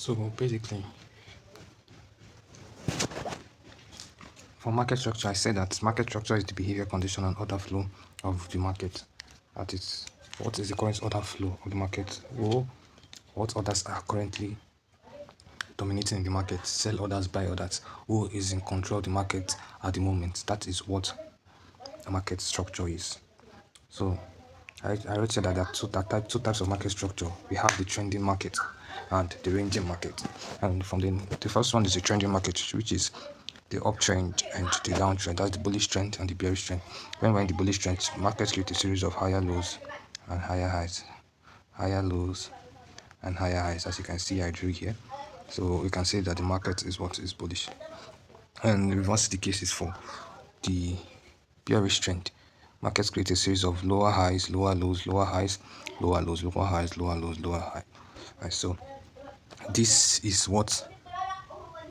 So basically, for market structure, I said that market structure is the behavior, condition, and order flow of the market. That is, what is the current order flow of the market? Or what orders are currently dominating in the market? Sell orders, buy orders. Who is in control of the market at the moment? That is what a market structure is. So I already said that there are two types of market structure. We have the trending market and the ranging market. And from the first one is the trending market, which is the uptrend and the downtrend. That's the bullish trend and the bearish trend. When we're in the bullish trend, markets create a series of higher lows and higher highs, higher lows and higher highs. As you can see, I drew here. So we can say that the market is what is bullish. And the reverse the case is for the bearish trend. Markets create a series of lower highs, lower lows, lower highs, lower lows, lower highs, lower lows, lower high. Right, so this is what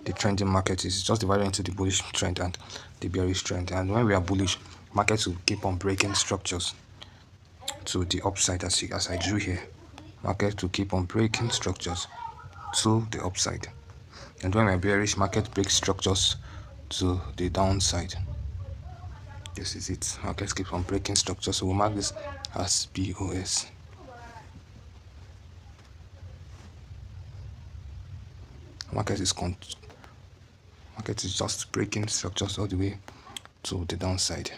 the trending market is. It's just divided into the bullish trend and the bearish trend. And when we are bullish, markets will keep on breaking structures to the upside, as I drew here. Markets will keep on breaking structures to the upside. And when we're bearish, market breaks structures to the downside. This is it. Markets keep on breaking structures. So we'll mark this as BOS. Market is just breaking structures all the way to the downside.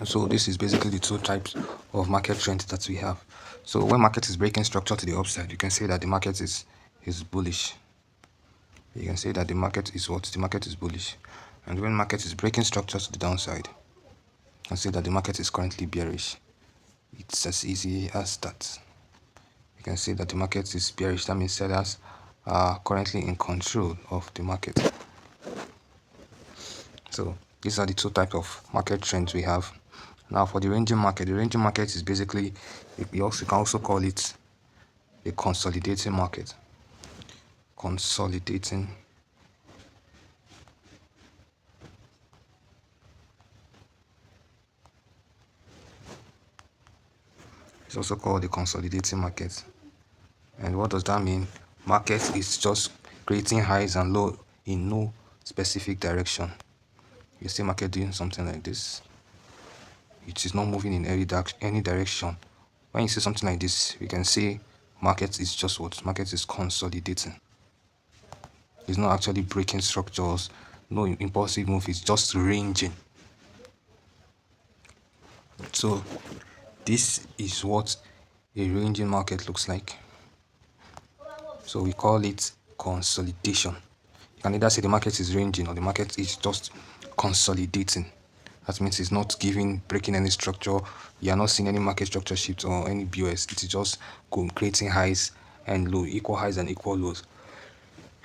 So this is basically the two types of market trends that we have. So when market is breaking structure to the upside, you can say that the market is bullish. You can say that the market is what? The market is bullish. And when market is breaking structure to the downside, you can say that the market is currently bearish. It's as easy as that. You can say that the market is bearish. That means sellers are currently in control of the market. So these are the two types of market trends we have. Now for the ranging market is basically, you can also call it a consolidating market. Consolidating. It's also called the consolidating market. And what does that mean? Market is just creating highs and low in no specific direction. You see market doing something like this. It is not moving in any direction. When you see something like this, we can say market is just what? Market is consolidating. It's not actually breaking structures, no impulsive move, it's just ranging. So this is what a ranging market looks like. So we call it consolidation. You can either say the market is ranging or the market is just consolidating. That means it's not breaking any structure. You are not seeing any market structure shift or any BOS. It is just creating highs and low, equal highs and equal lows.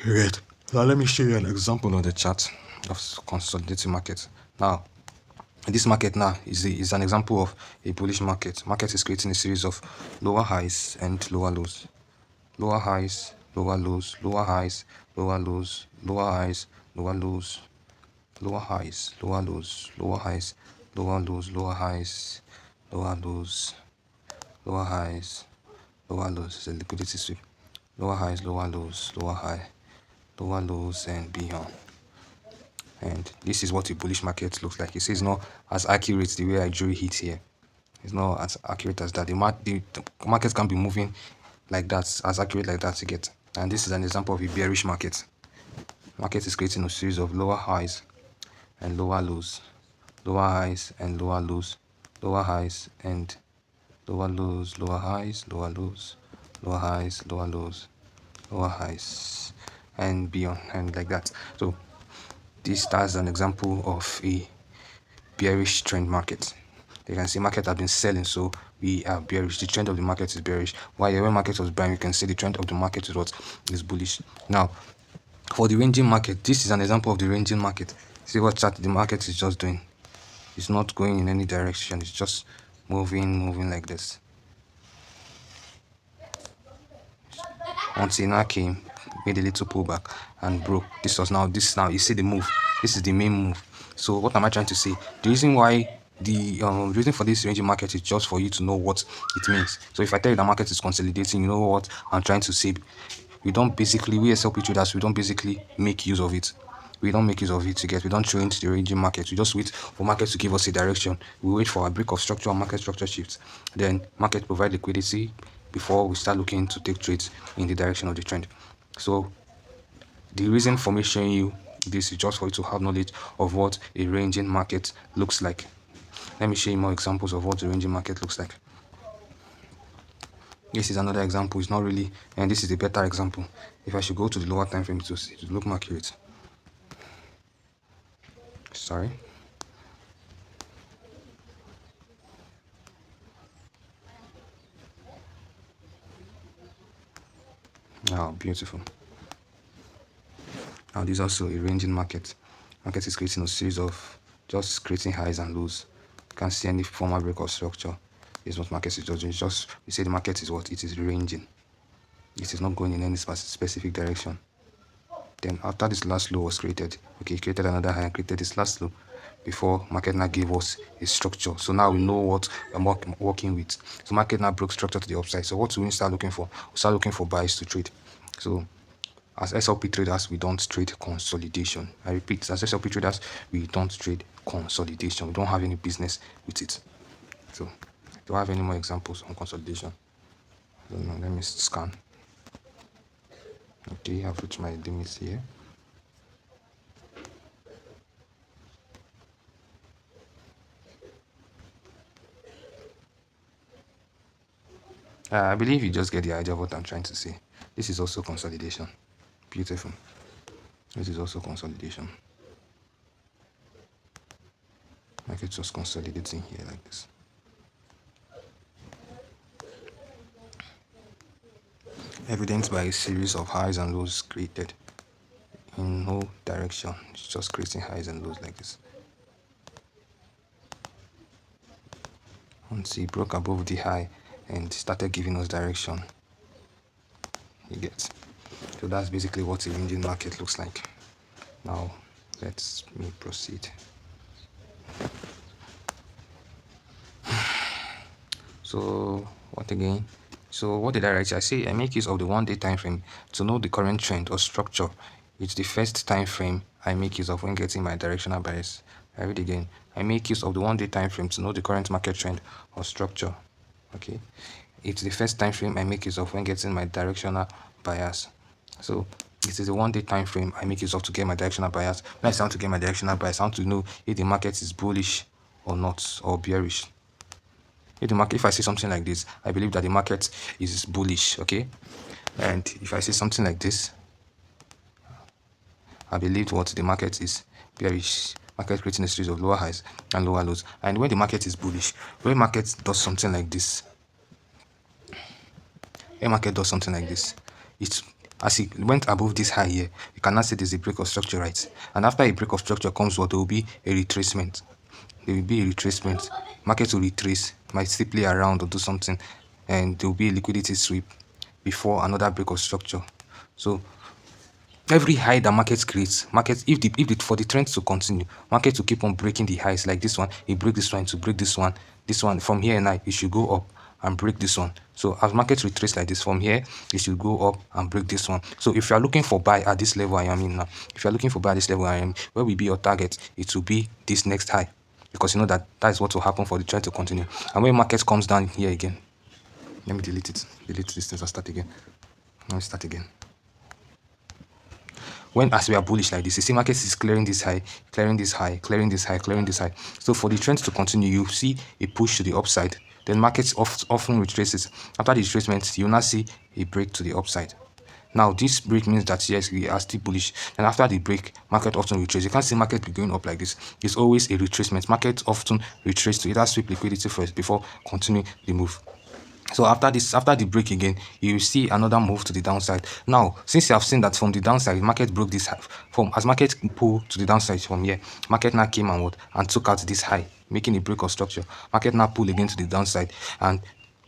Right. Now let me show you an example on the chart of consolidating market. Now, this market now is an example of a bullish market. Market is creating a series of lower highs and lower lows. Lower highs, lower lows, lower highs, lower lows, lower highs, lower lows, lower highs, lower lows, lower highs, lower lows, lower highs, lower lows, lower highs, lower lows. It's a liquidity sweep. Lower highs, lower lows, lower high, lower lows, and beyond. And this is what a bullish market looks like. You see, it's not as accurate the way I drew it here. It's not as accurate as that. The market can be moving like that, as accurate like that to get. And this is an example of a bearish market. Market is creating a series of lower highs and lower lows, lower highs and lower lows, lower highs and lower lows, lower highs, lower lows, lower highs, lower lows, lower highs, and beyond, and like that. So this is an example of a bearish trend market. You can see market has been selling, so we are bearish. The trend of the market is bearish. While when market was buying, you can see the trend of the market is what is bullish. Now, for the ranging market, this is an example of the ranging market. See what chart the market is just doing. It's not going in any direction. It's just moving like this. Until now came, made a little pullback and broke. This now you see the move. This is the main move. So what am I trying to say? The reason why the reason for this ranging market is just for you to know what it means. So if I tell you the market is consolidating, you know what I'm trying to say. We SLP traders, we don't basically make use of it. We don't make use of it to get. We don't trade the ranging market. We just wait for market to give us a direction. We wait for a break of structure and market structure shifts. Then market provide liquidity before we start looking to take trades in the direction of the trend. So the reason for me showing you this is just for you to have knowledge of what a ranging market looks like. Let me show you more examples of what the ranging market looks like. This is another example. It's not really, and this is a better example. If I should go to the lower time frame to look more accurate. Sorry. Oh, beautiful. Now this is also a ranging market. Market is creating a series of just creating highs and lows. You can't see any formal break of structure. This is what market is just doing. It's just we say the market is what it is ranging. It is not going in any specific direction. Then after this last low was created, okay, it created another high and created this last low before market now gave us a structure. So now we know what I'm working with. So market now broke structure to the upside. So what do we start looking for? We start looking for buys to trade. So as SLP traders, we don't trade consolidation. I repeat, as SLP traders, we don't trade consolidation. We don't have any business with it. So do I have any more examples on consolidation? I don't know. Let me scan. Okay, I've reached my limits here. I believe you just get the idea of what I'm trying to say. This is also consolidation. Beautiful. This is also consolidation. Market just consolidating here like this. Evidenced by a series of highs and lows created in no direction. It's just creating highs and lows like this. Once it broke above the high and started giving us direction, you get. So that's basically what a ranging market looks like. Now let's me proceed. So what again? So what did I write? I say I make use of the 1-day time frame to know the current trend or structure. It's the first time frame I make use of when getting my directional bias. I read again. I make use of the 1-day time frame to know the current market trend or structure. Okay. It's the first time frame I make use of when getting my directional bias. So this is the 1-day time frame I make use of to get my directional bias. When I want to get my directional bias, I want to know if the market is bullish or not, or bearish. If I say something like this, I believe that the market is bullish, okay? And if I say something like this, I believe what the market is bearish. Market creating a series of lower highs and lower lows. And when the market is bullish, when market does something like this, it's as it went above this high here, you cannot say there's a break of structure, right? And after a break of structure comes what? There will be a retracement. There will be a retracement. Market will retrace, might still play around or do something, and there will be a liquidity sweep before another break of structure. So every high that market creates, for the trend to continue, market will keep on breaking the highs like this one. It break this one to break this one. This one from here and it should go up and break this one. So as market retrace like this from here, it should go up and break this one. So if you are looking for buy at this level I am in now, if you are looking for buy at this level I am, where will be your target? It will be this next high, because you know that is what will happen for the trend to continue. And when market comes down here again, let me delete this thing and start again. Let me start again. When as we are bullish like this, you see market is clearing this high, clearing this high, clearing this high, clearing this high. So for the trend to continue, you see a push to the upside. Then markets often retraces. After the retracement, you now see a break to the upside. Now this break means that yes, we are still bullish. And after the break, market often retraces. You can't see market be going up like this. It's always a retracement. Market often retraces to either sweep liquidity first before continuing the move. So after the break again, you will see another move to the downside. Now, since you have seen that from the downside, market broke this high. As market pulled to the downside from here, market now came and took out this high, making a break of structure. Market now pull again to the downside, and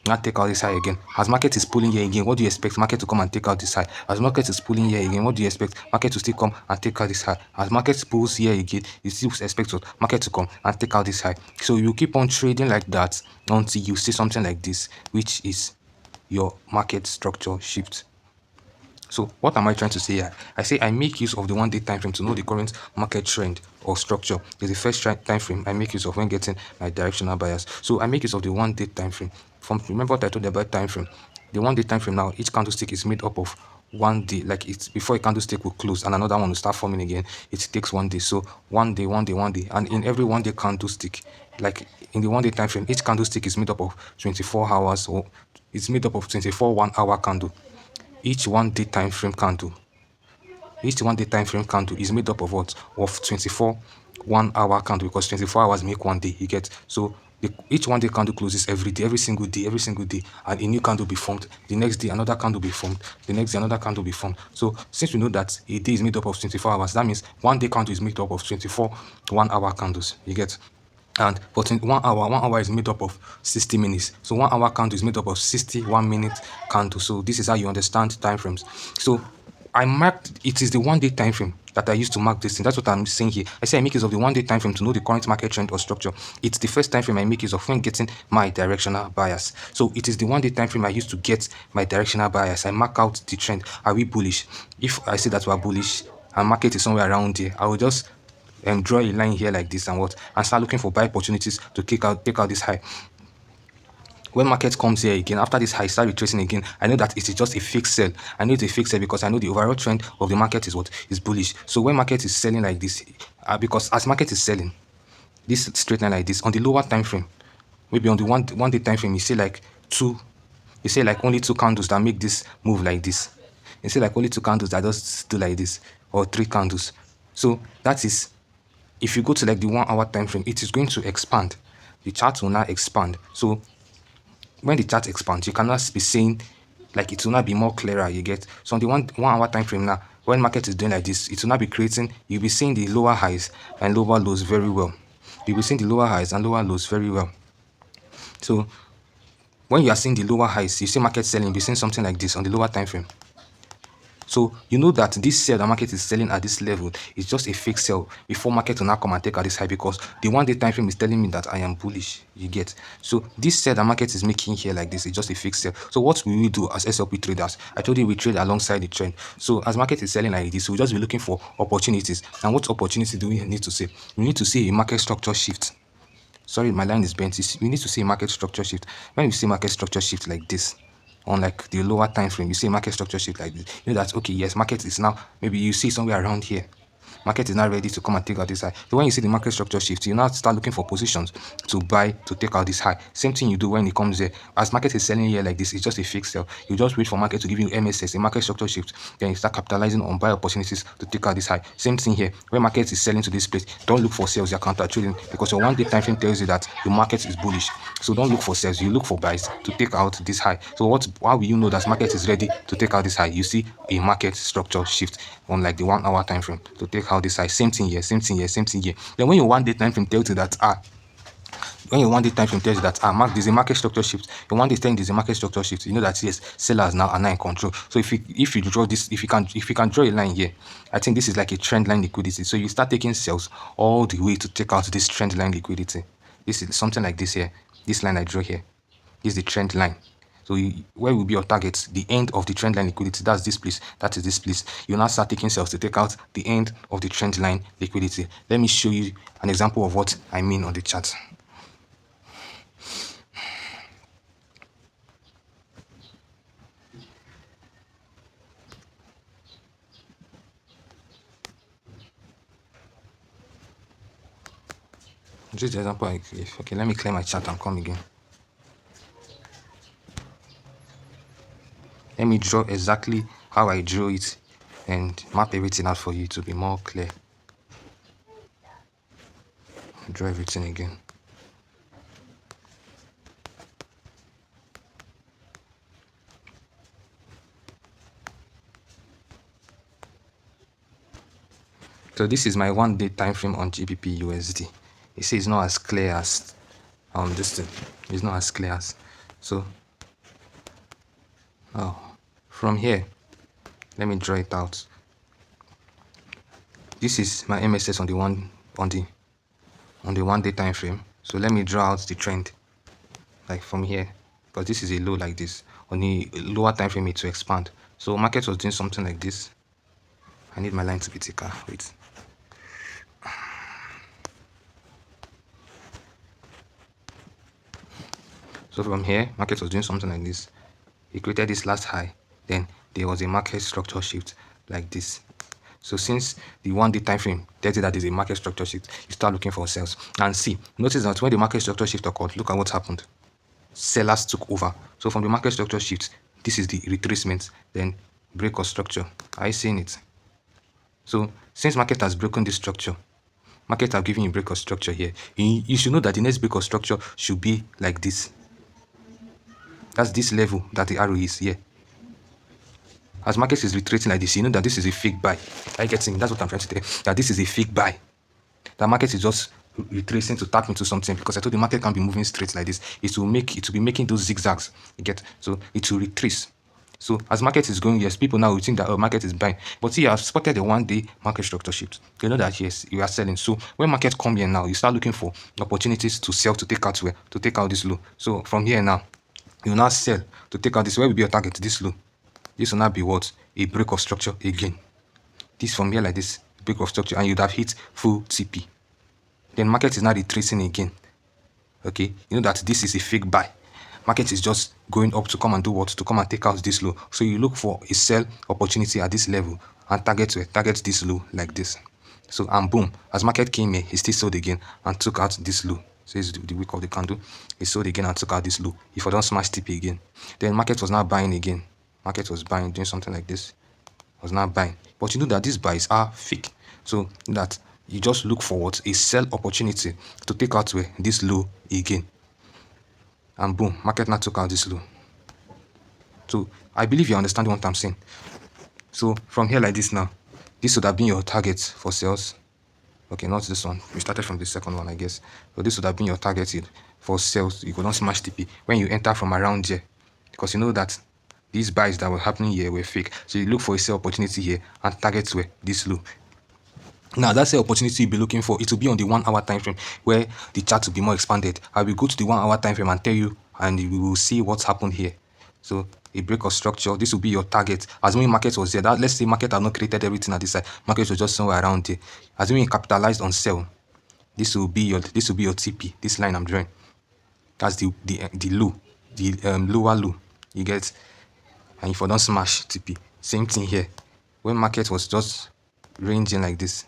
Not take out this high again. As market is pulling here again, what do you expect? Market to come and take out this high. As market is pulling here again, what do you expect? Market to still come and take out this high. As market pulls here again, you still expect what? Market to come and take out this high. So you keep on trading like that until you see something like this, which is your market structure shift. So what am I trying to say here? I say I make use of the 1 day time frame to know the current market trend or structure. Is the first time frame I make use of when getting my directional bias. So I make use of the 1 day time frame. From remember what I told you about time frame. The 1 day time frame now, each candlestick is made up of 1 day. Like it's before a candlestick will close and another one will start forming again. It takes 1 day. So 1 day, 1 day, 1 day, and in every 1 day candlestick, like in the 1 day time frame, each candlestick is made up of 24 hours or it's made up of 24 1 hour candle. Each 1 day time frame candle. Each 1 day time frame candle is made up of what? Of 24 1 hour candle because 24 hours make 1 day. You get so each 1 day candle closes every day, every single day, and a new candle be formed. The next day, another candle be formed. The next day, another candle be formed. So since we know that a day is made up of 24 hours, that means 1 day candle is made up of 24 1 hour candles. You get. And for 1 hour is made up of 60 minutes. So 1 hour candle is made up of 61 minute candle. So this is how you understand time frames. So I marked it is the 1 day time frame that I used to mark this thing. That's what I'm saying here. I say I make use of the 1 day time frame to know the current market trend or structure. It's the first time frame I make use of when getting my directional bias. So it is the 1 day time frame I used to get my directional bias. I mark out the trend. Are we bullish? If I say that we are bullish and market is somewhere around here, I will just draw a line here like this and start looking for buy opportunities to take out this high. When market comes here again, after this high start retracing again, I know that it is just a fixed sell. I know it's a fixed sell because I know the overall trend of the market is what is bullish. So when market is selling like this, because as market is selling, this straight line like this on the lower time frame, maybe on the one day time frame, you see like only 2 candles that make this move like this. You see like only 2 candles that just do like this, or 3 candles. So that is, if you go to like the 1 hour time frame, it is going to expand. The chart will now expand. So when the chart expands, you cannot be saying like it will not be more clearer. You get. So on the 1 hour time frame now, when market is doing like this, it will not be creating. You'll be seeing the lower highs and lower lows very well. You'll be seeing the lower highs and lower lows very well. So when you are seeing the lower highs, you see market selling, you'll be seeing something like this on the lower time frame. So you know that this sell the market is selling at this level is just a fake sell before market will now come and take at this high, because the 1 day time frame is telling me that I am bullish. You get. So this sell the market is making here like this is just a fake sell. So what will we do as SLP traders? I told you we trade alongside the trend. So as market is selling like this, we'll just be looking for opportunities. And what opportunity do we need to see? We need to see a market structure shift. Sorry, my line is bent. We need to see a market structure shift. When we see market structure shift like this, on like the lower time frame, you see market structure shift like this, you know that okay, yes, market is now, maybe you see somewhere around here, market is now ready to come and take out this high. So when you see the market structure shift, you now start looking for positions to buy to take out this high. Same thing you do when it comes there. As market is selling here like this, it's just a fixed sell. You just wait for market to give you MSS, a market structure shift, then you start capitalizing on buy opportunities to take out this high. Same thing here. When market is selling to this place, don't look for sales, you're counter trading, because your 1 day time frame tells you that the market is bullish. So don't look for sales, you look for buys to take out this high. So how will you know that market is ready to take out this high? You see a market structure shift on like the 1 hour time frame to take out this high. Same thing here, same thing here, same thing here. Then when your 1 day time frame tells you that Mark, there's a market structure shift. Your 1 day telling there's a market structure shift. You know that yes, sellers now are not in control. So if you draw this, if you can draw a line here, I think this is like a trend line liquidity. So you start taking sales all the way to take out this trend line liquidity. This is something like this here. This line I draw here. This is the trend line. So where will be your targets? The end of the trend line liquidity. That's this place. That is this place. You now start taking sales to take out the end of the trend line liquidity. Let me show you an example of what I mean on the chart. Just the example I gave. Okay, let me clear my chart and come again. Let me draw exactly how I drew it and map everything out for you to be more clear. Draw everything again. So this is my 1 day time frame on GBP USD. You see, it's not as clear as this thing. It's not as clear as. So Oh, from here, let me draw it out. This is my MSS on the 1 day time frame. So let me draw out the trend, like from here, because this is a low like this. On the lower time frame, it to expand. So market was doing something like this. I need my line to be thicker. Wait. So from here, market was doing something like this. It created this last high. Then there was a market structure shift like this. So since the 1 day time frame tells you that there's a market structure shift, you start looking for sales. And see, notice that when the market structure shift occurred, look at what happened. Sellers took over. So from the market structure shift, this is the retracement, then break of structure. Are you seeing it? So since market has broken this structure, market have given you break of structure here, you should know that the next break of structure should be like this. That's this level that the arrow is here. As market is retracing like this, you know that this is a fake buy. Are you getting? That's what I'm trying to tell you. That this is a fake buy. The market is just retracing to tap into something, because I told the market can't be moving straight like this. It will be making those zigzags. You get? So it will retrace. So as market is going, yes, people now will think that market is buying. But see, I've spotted the 1 day market structure shift. You know that yes, you are selling. So when market come here now, you start looking for opportunities to sell, to take out where, to take out this low. So from here now, you now sell to take out this. Where will be your target? This low. This will now be what? A break of structure again. This from here like this, break of structure, and you'd have hit full TP. Then market is now retracing again. Okay, you know that this is a fake buy. Market is just going up to come and do what? To come and take out this low. So you look for a sell opportunity at this level and target this low like this. So and boom, as market came here, he still sold again and took out this low. So it's the wick of the candle. He sold again and took out this low. If I don't smash TP again, then market was now buying again. Market was buying, doing something like this. Was not buying. But you know that these buys are fake. So that you just look forward a sell opportunity to take out where this low again. And boom, market now took out this low. So I believe you understand what I'm saying. So from here like this now, this would have been your target for sales. Okay, not this one. We started from the second one, I guess. So this would have been your target for sales. You could not smash TP when you enter from around here. Because you know that these buys that were happening here were fake. So you look for a sell opportunity here and targets were this low. Now that's the opportunity you'll be looking for. It will be on the 1 hour time frame where the chart will be more expanded. I will go to the 1 hour time frame and tell you, and you will see what's happened here. So a break of structure, this will be your target. Assuming market was here, that let's say market have not created everything at this side, market was just somewhere around here. Assuming it capitalized on sell, this will be your TP. This line I'm drawing. That's the low, the lower low. You get, and if I don't smash TP, same thing here. When market was just ranging like this,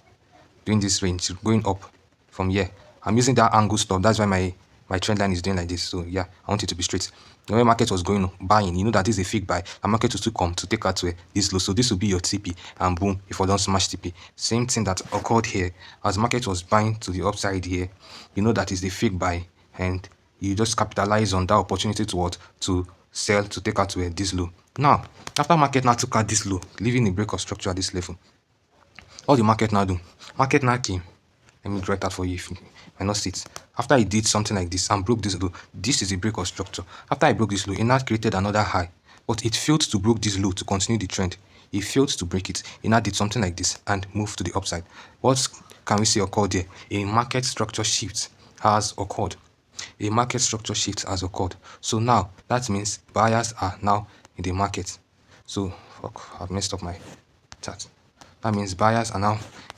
doing this range, going up from here. I'm using that angle stop. That's why my trend line is doing like this. So yeah, I want it to be straight. The way market was going buying, you know that this is a fake buy. The market will still come to take out to this low. So this will be your TP. And boom, if I don't smash TP. Same thing that occurred here. As market was buying to the upside here, you know that is the fake buy. And you just capitalize on that opportunity to what? To sell, to take out to this low. Now, after market now took out this low, leaving a break of structure at this level, all the market now do? Market now came. Let me draw it out for you if you might not see it. After I did something like this and broke this low, this is a break of structure. After I broke this low, it now created another high. But it failed to break this low to continue the trend. It failed to break it. It now did something like this and moved to the upside. What can we say occurred here? A market structure shift has occurred. A market structure shift has occurred. So now that means buyers are now in the market. So fuck, I've messed up my chart. That means buyers are now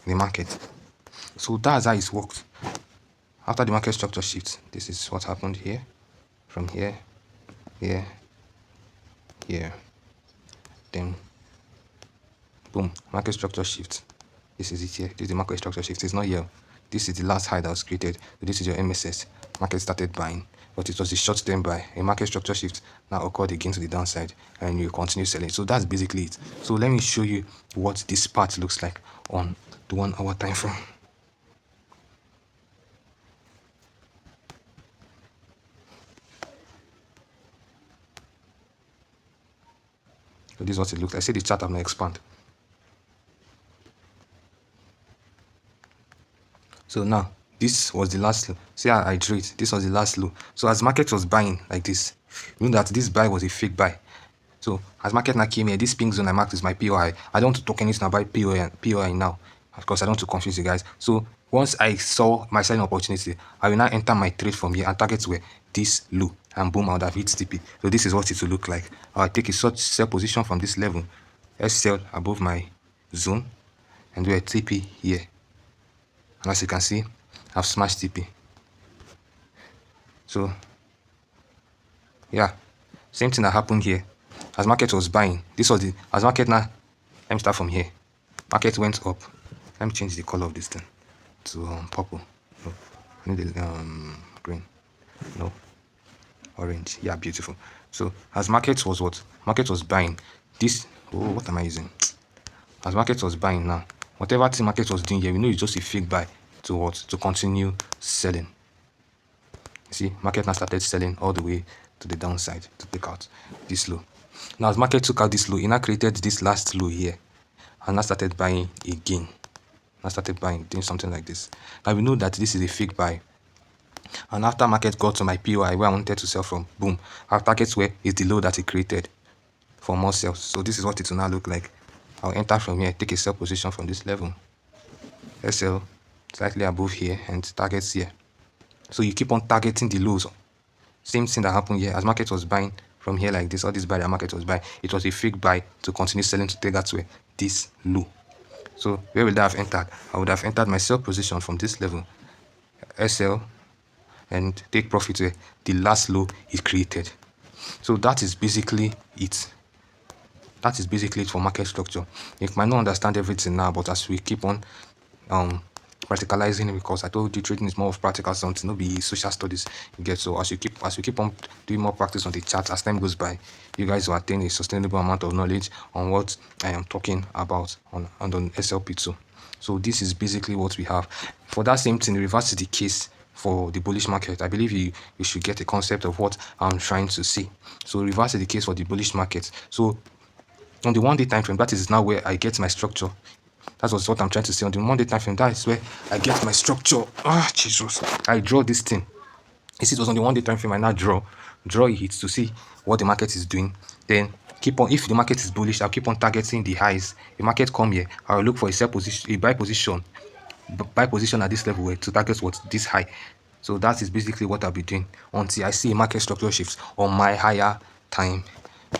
in the market. So that's how it works. After the market structure shifts, this is what happened here. From here, here, here. Then, boom, market structure shift. This is it here. This is the market structure shift. It's not here. This is the last high that was created. So this is your MSS. Market started buying, but it was a short-term buy. A market structure shift now occurred again to the downside, and you continue selling. So that's basically it. So let me show you what this part looks like on the 1 hour time frame. So this is what it looks like. I see the chart, I'm going to expand. So now, this was the last low. See how I drew it. This was the last low. So as market was buying like this, you know that this buy was a fake buy. So as market now came here, this pink zone I marked is my POI. I don't want to talk anything about POI now, because I don't want to confuse you guys. So once I saw my selling opportunity, I will now enter my trade from here and target where this low, and boom, I would have hit TP. So this is what it will look like. I'll take a short sell position from this level, let's sell above my zone, and do a TP here. And as you can see, I've smashed TP. So yeah, same thing that happened here. As market was buying, this was the as market now. Let me start from here. Market went up. Let me change the color of this thing to purple. No, I need the green. No, orange. Yeah, beautiful. So as market was what? Market was buying. This. Oh, what am I using? As market was buying now, whatever thing market was doing here, we know it's just a fake buy to what? To continue selling. See, market now started selling all the way to the downside to take out this low. Now as market took out this low, it now created this last low here, and now started buying again. Now started buying, doing something like this. Now we know that this is a fake buy. And after market got to my POI where I wanted to sell from, boom, our target where is the low that it created for more sales. So this is what it will now look like. I'll enter from here, take a sell position from this level. Let's sell slightly above here and targets here. So you keep on targeting the lows. Same thing that happened here. As market was buying from here like this, all this buy that market was buying, it was a fake buy to continue selling to take that way, this low. So where would I have entered? I would have entered my sell position from this level, SL, and take profit where the last low is created. So that is basically it. That is basically it for market structure. You might not understand everything now, but as we keep on practicalizing it, because I told you trading is more of practical something, not be social studies. You get, so as we keep on doing more practice on the chart as time goes by, you guys will attain a sustainable amount of knowledge on what I am talking about on SLP2. So this is basically what we have. For that same thing, reverse is the case for the bullish market. I believe you should get a concept of what I'm trying to say. So reverse is the case for the bullish market. So on the 1 day time frame, that is now where I get my structure. That's what I'm trying to say. On the 1 day time frame, that is where I get my structure. Ah, Jesus. I draw this thing. You see, it was on the 1 day time frame. I now draw it to see what the market is doing. Then keep on. If the market is bullish, I'll keep on targeting the highs. The market come here, I'll look for a sell position, a buy position at this level to target what this high. So that is basically what I'll be doing until I see a market structure shifts on my higher time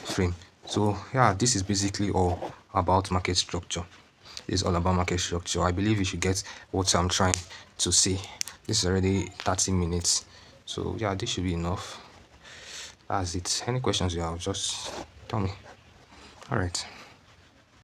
frame. So yeah, this is basically all about market structure. It's all about market structure. I believe you should get what I'm trying to say. This is already 30 minutes. So yeah, this should be enough. That's it. Any questions you have, just tell me. All right.